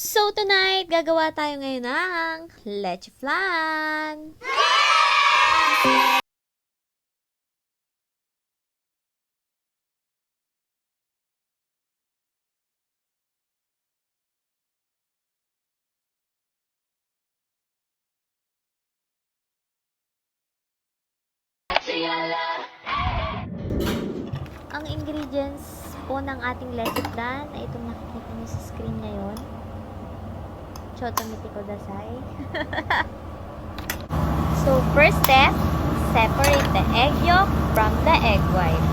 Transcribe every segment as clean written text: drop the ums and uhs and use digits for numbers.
So tonight, gagawa tayo ngayon ng leche flan. Ang ingredients po ng ating leche flan ay itong nakikita niyo sa screen ngayon. Chotomite kodasai. So first step, separate the egg yolk from the egg white.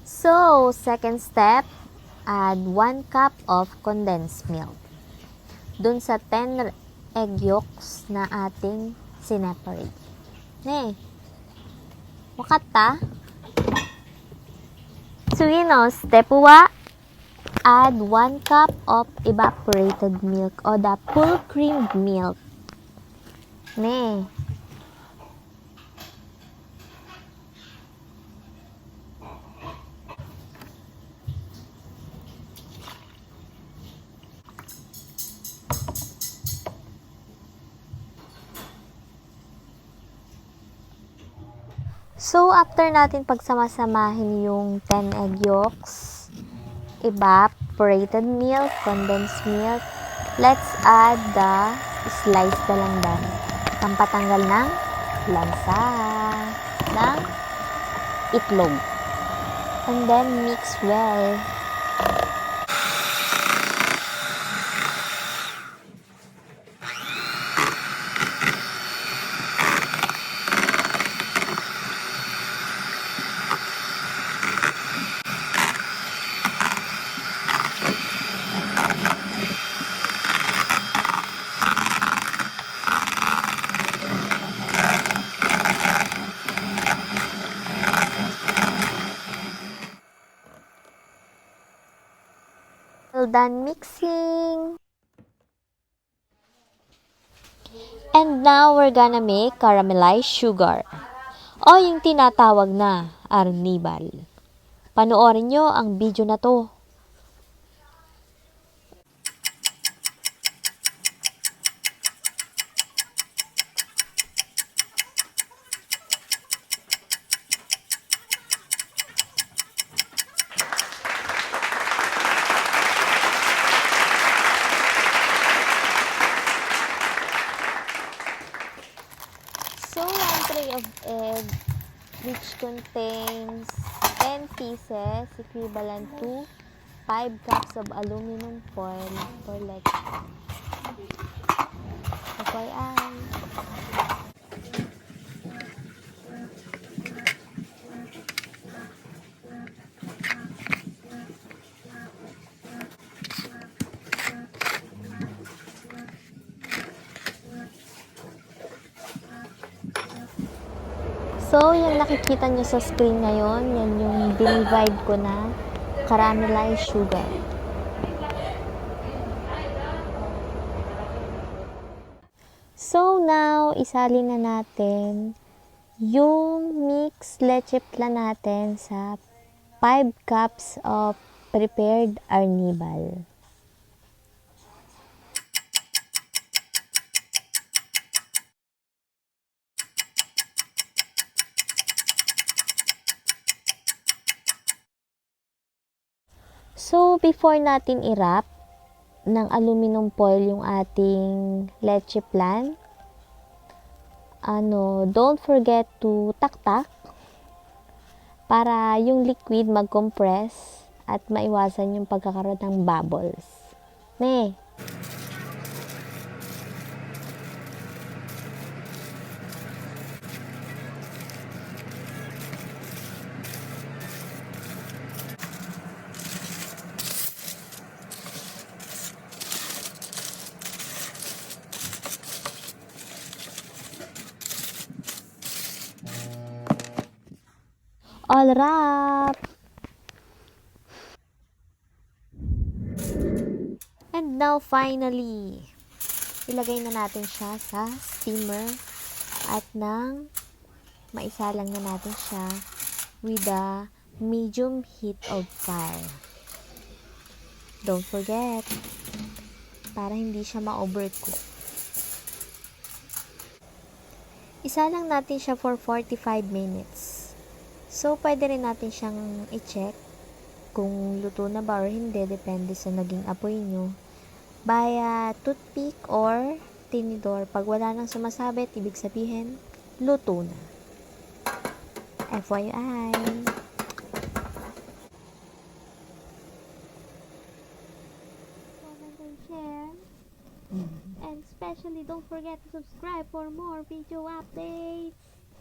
So, second step, add 1 cup of condensed milk. Dun sa 10 egg yolks na ating sineparate. Wakata? Suino, step 1, add 1 cup of evaporated milk o the full creamed milk. So, after natin pagsamasamahin yung 10 egg yolks, evaporated milk, condensed milk, let's add the sliced dalandan. Pampatanggal ng lansa ng itlog. And then, mix well. Well done mixing. And now we're gonna make caramelized sugar o yung tinatawag na arnibal. Panoorin nyo ang video na to. So, 1 tray of egg which contains 10 pieces equivalent to 5 cups of aluminum foil for leche. FYI. So, yung nakikita nyo sa screen ngayon, yan yung dinivide ko na caramelized sugar. So, now, isalin na natin yung mixed leche flan natin sa 5 cups of prepared arnibal. So, before natin i-wrap ng aluminum foil yung ating leche flan, don't forget to taktak para yung liquid mag-compress at maiwasan yung pagkakaroon ng bubbles. all wrap. And now finally, ilagay na natin siya sa steamer at nang maisalang na natin siya with a medium heat of fire. Don't forget, para hindi siya ma-overcook. Isa lang natin siya for 45 minutes. So, pwede rin natin siyang i-check kung luto na ba or hindi, depende sa naging apoy nyo. By toothpick or tinidor. Pag wala nang sumasabit, ibig sabihin, luto na. FYI. Comment and share. And especially don't forget to subscribe for more video updates.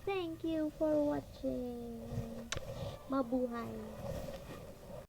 Thank you for watching. Mabuhay.